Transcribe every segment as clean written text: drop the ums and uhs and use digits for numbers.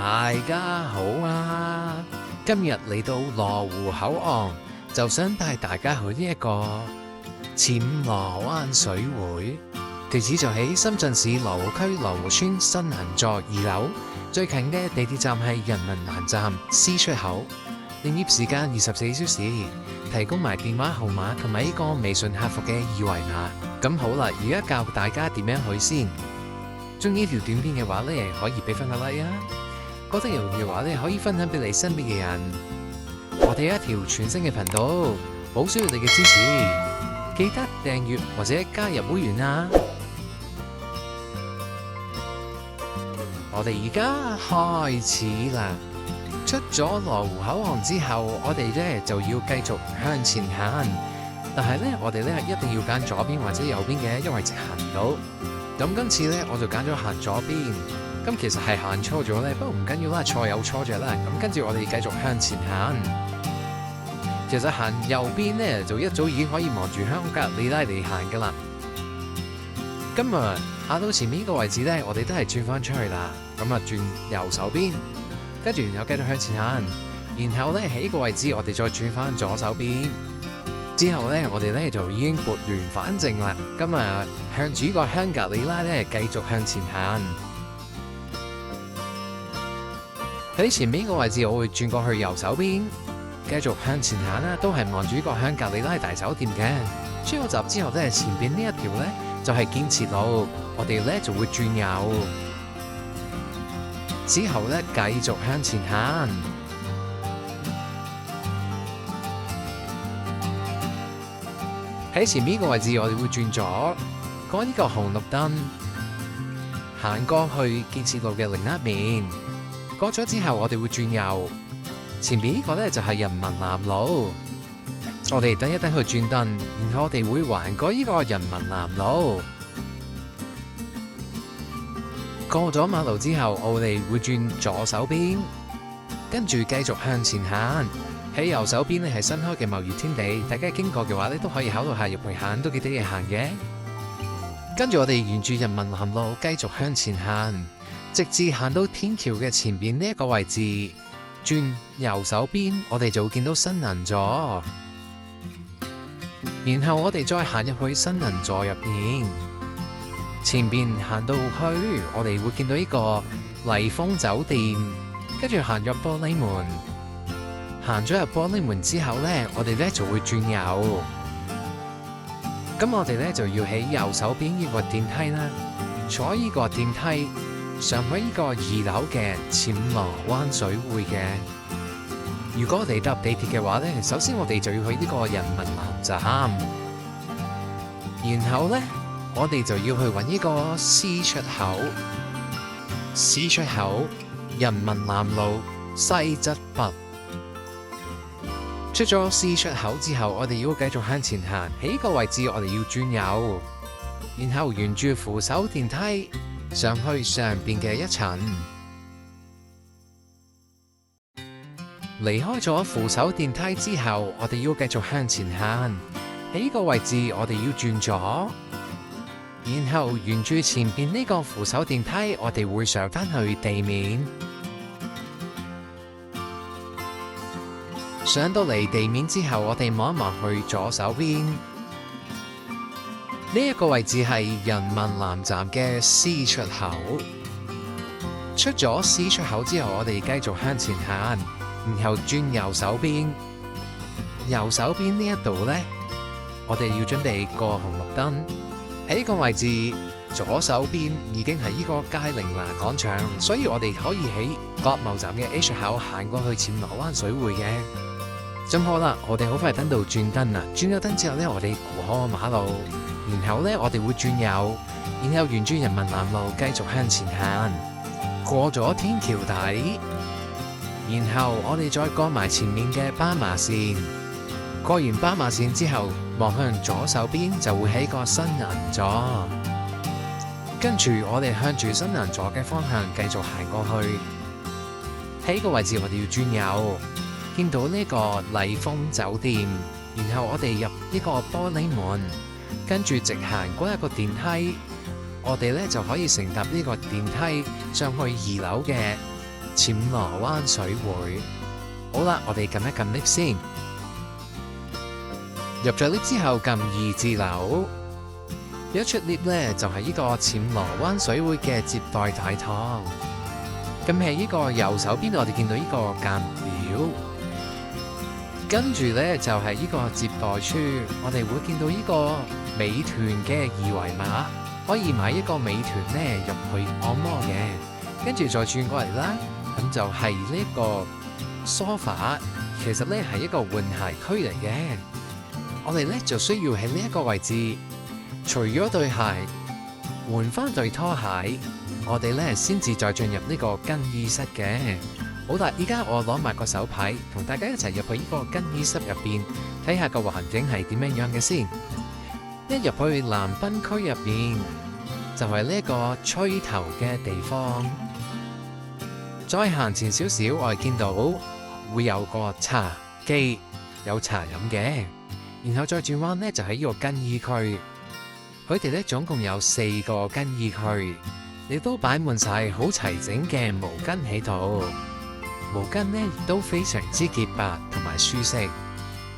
大家好啊！今日嚟到羅湖口岸，就想帶大家去呢一個暹羅灣水會，地址就喺深圳市羅湖區羅湖村新銀座2樓，最近嘅地鐵站係人民南站 C 出口，營業時間24小時，提供埋電話號碼同埋呢個微信客服嘅二維碼。咁好啦，而家教大家點樣去先。中意呢條短片嘅話咧，可以俾翻個 like 啊！覺得有用嘅話咧，可以分享俾你身邊嘅人。我哋一條全新嘅頻道，好需要你嘅支持，記得訂閱或者加入會員啊！我哋而家開始啦！出咗羅湖口岸之後，我哋咧就要繼續向前行，但係咧我哋咧一定要揀左邊或者右邊嘅，因為直行唔到。咁今次咧，我就揀咗行左邊。咁其實係行錯咗咧，不過唔緊要啦，錯有錯着啦。咁跟住我哋繼續向前行。其實行右邊咧，就一早已經可以望住香格里拉嚟行噶啦。今日行到前面呢個位置咧，我哋都係轉翻出去啦。咁啊，轉右手邊，跟住然後繼續向前行。然後咧喺呢個位置，我哋再轉翻左手邊。之後咧，我哋咧就已經撥亂反正啦。今日向住呢個香格里拉咧，繼續向前行。喺前面呢個位置，我會轉過去右手邊，繼續向前行啦。都係望住呢個香格里拉大酒店嘅。出咗閘之後咧，前邊呢一條咧就係建設路，我哋咧就會轉右。之後咧繼續向前行。喺前面呢個位置，我哋會轉左，過呢個紅綠燈，行過去建設路嘅另一面。過咗之後，我哋會轉右。前邊呢個咧就係人民南路。我哋等一等佢轉燈，然後我哋會橫過呢個人民南路。過咗馬路之後，我哋會轉左手邊，跟住繼續向前行。喺右手邊咧係新開嘅貿易天地，大家經過嘅話咧都可以考慮下入去行，都幾得意行嘅。跟住我哋沿住人民南路繼續向前行，直至行到天橋嘅前邊呢一個位置，轉右手邊，我哋就會見到新銀座。然後我哋再行入去新銀座入面，前邊行到去，我哋會見到呢個麗峰酒店，跟住行入玻璃門。行咗入玻璃門之後咧，我哋咧就會轉右。咁我哋咧就要喺右手邊呢個電梯啦，坐呢個電梯上去呢個2樓嘅暹羅灣水會嘅。如果我哋搭地鐵嘅話咧，首先我哋就要去呢個人民南站，然後咧我哋就要去搵呢個 C 出口。C 出口，人民南路西側北。出咗 C 出口之後，我哋要繼續向前行。喺呢個位置，我哋要轉右，然後沿住扶手電梯上去上邊嘅一層。離開咗扶手電梯之後，我哋要繼續向前行。喺呢個位置，我哋要轉左，然後沿住前邊呢個扶手電梯，我哋會上返去地面。上到嚟地面之後，我哋望一望去左手邊，呢一個位置係人民南站嘅 C 出口。出咗 C 出口之後，我哋繼續向前行，然後轉右手邊。右手邊呢一度呢，我哋要準備過紅綠燈。喺呢個位置，左手邊已經係呢個佳寧娜廣場，所以我哋可以喺國貿站嘅 A 出口行過去暹羅灣水會嘅。咁好啦，我哋好快等到轉燈啦。轉咗燈之後咧，我哋過馬路，然後咧我哋會轉右，然後沿住人民南路繼續向前行，過咗天橋底，然後我哋再過埋前面嘅斑馬線。過完斑馬線之後，望向左手邊就會喺個新銀座，跟住我哋向住新銀座嘅方向繼續行過去。喺呢個位置我哋要轉右。見到呢個麗峰酒店，然後我哋入呢個玻璃門，跟住直行過一個電梯，我哋咧就可以乘搭呢個電梯上去2樓嘅暹羅灣水會。好啦，我哋撳一撳 lift 先。入咗 lift 之後，撳2字樓。一出 lift 咧，就係呢個暹羅灣水會嘅接待大堂。咁喺呢個右手邊，我哋見到呢個間表。跟住咧就係呢個接待處，我哋會見到呢個美團嘅2維碼，可以買一個美團咧入去按摩嘅。跟住再轉過嚟啦，咁就係呢個梳化，其實咧係一個換鞋區嚟嘅。我哋咧就需要喺呢一個位置，除咗對鞋，換翻對拖鞋，我哋咧先至再進入呢個更衣室嘅。好啦，依家我攞埋個手牌，同大家一齊入去呢個更衣室入邊，睇下個環境係點樣嘅先。一入去男賓區入邊，就係呢個吹頭嘅地方。再行前少少，我哋見到會有個茶几，有茶飲嘅。然後再轉彎呢，就喺呢個更衣區。佢哋咧總共有4個更衣區，亦都擺滿晒好齊整嘅毛巾喺度。毛巾呢亦都非常之潔白同埋舒適，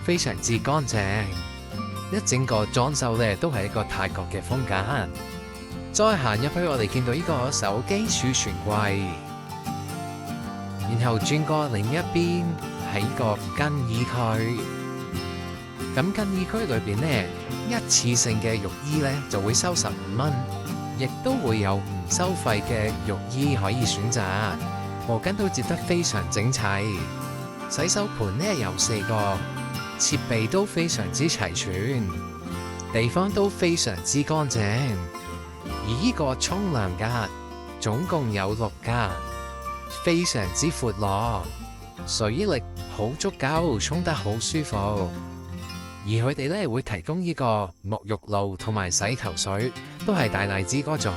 非常之乾淨。一整個裝修呢都係一個泰國嘅風格。再行入去，我哋見到呢個手機儲存櫃，然後轉過另一邊係呢個更衣區。咁更衣區裏邊呢，一次性嘅浴衣呢就會收15蚊，亦都會有唔收費嘅浴衣可以選擇。毛巾都摺得非常整齊，洗手盆呢有4個，設備都非常之齊全，地方都非常之乾淨。而呢個沖涼格總共有6格，非常之闊落，水力好足夠，沖得好舒服。而佢哋咧會提供呢個沐浴露同埋洗頭水，都係大荔枝嗰種。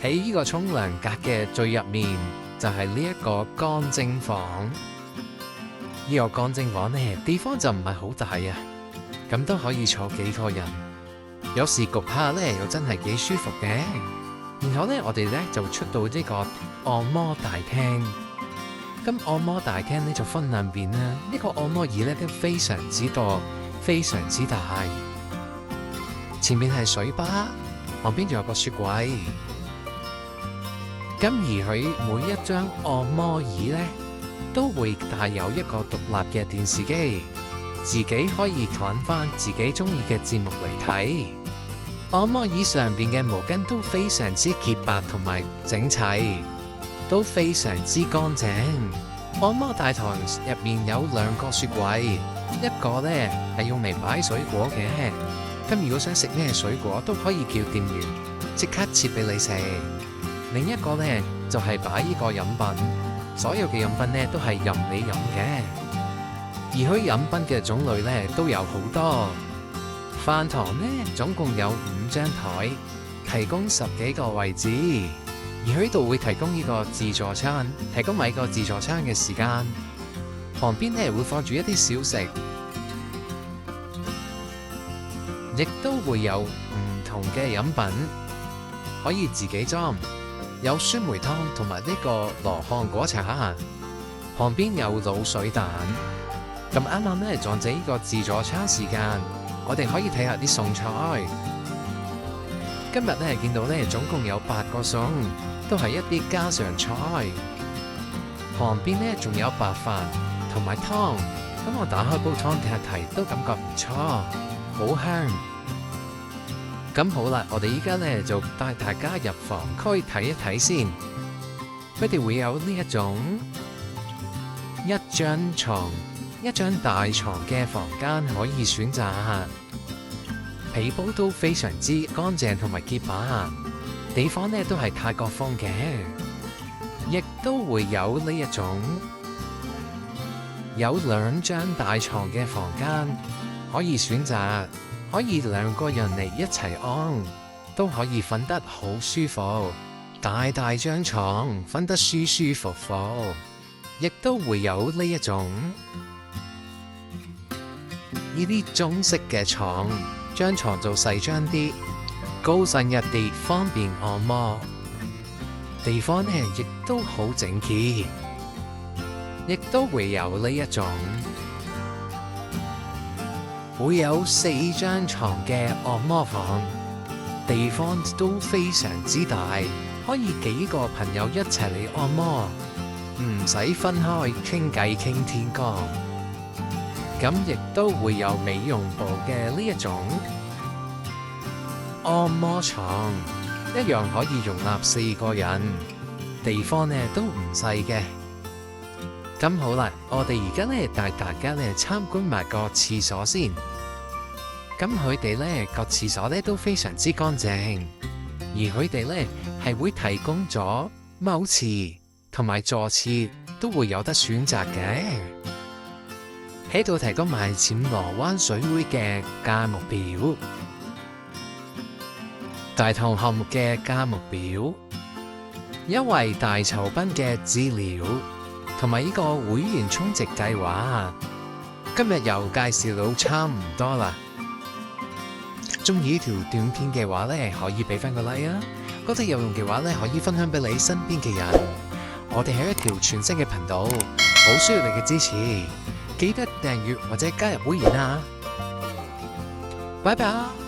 喺呢個沖涼格嘅最入面就係呢一個乾蒸房。呢個乾蒸房呢，地方就唔係好大啊，咁都可以坐幾個人。有時焗下呢，又真係幾舒服嘅。然後呢，我哋呢就出到呢個按摩大廳。咁按摩大廳呢就分兩邊啦。呢個按摩椅呢都非常之多，非常之大。前面係水吧，旁邊仲有個雪櫃。咁而佢每一張按摩椅呢，都會帶有一個獨立嘅電視機，自己可以揀翻自己中意嘅節目嚟睇。按摩椅上邊嘅毛巾都非常之潔白同埋整齊，都非常之乾淨。按摩大堂入面有2個雪櫃，一個呢係用嚟擺水果嘅，咁如果想食咩水果都可以叫店員即刻切俾你食。另一個呢就係擺呢個飲品，所有嘅飲品呢都係任你飲嘅，而佢飲品嘅種類呢都有好多。飯堂呢總共有5張台，提供10幾個位置，而佢度會提供呢個自助餐，提供買個自助餐嘅時間。旁邊呢會放住一啲小食，亦都會有唔同嘅飲品可以自己裝，有酸梅湯同埋呢個羅漢果茶。旁邊有滷水蛋。咁啱啱呢撞正呢個自助餐時間，我哋可以睇下啲餸菜。今日呢見到呢總共有8個餸，都係一啲家常菜。旁邊呢仲有白飯同埋湯。咁我打開煲湯睇下睇，都感覺唔錯，好香。咁好啦，我哋依家呢就帶大家入房區睇一睇先。佢哋會有呢一種1張床、1張大床嘅房間可以選擇，被鋪都非常之乾淨同埋潔白，地方呢都係泰國風嘅，亦都會有呢一種有2張大床嘅房間可以選擇，可以2個人嚟一齊安，都可以瞓得好舒服，大大張床瞓得舒舒服服。亦都會有呢一種呢啲中式嘅床，張床就細張啲，高身一啲，方便按摩。地方呢亦都好整潔，亦都會有呢一種會有4張床嘅按摩房，地方都非常之大，可以幾個朋友一齊嚟按摩，唔使分開傾偈傾天光。咁亦都會有美容部嘅呢一種按摩床，一樣可以容納4個人，地方呢都唔細嘅。咁好啦，我哋而家呢帶大家呢參觀埋個廁所先。咁佢哋呢個廁所呢都非常之乾淨，而佢哋呢係會提供咗踎廁同埋坐廁都會有得選擇嘅。喺度提供埋暹羅灣水會嘅價目表、大堂項目嘅價目表、優惠大酬賓嘅資料，同埋呢個會員充值計劃。今日又介紹到差唔多啦。中意呢條短片嘅話呢，可以俾翻個 like 啊！覺得有用嘅話呢，可以分享俾你身邊嘅人。我哋係一條全新嘅頻道，好需要你嘅支持。記得訂閱或者加入會員啊！拜拜。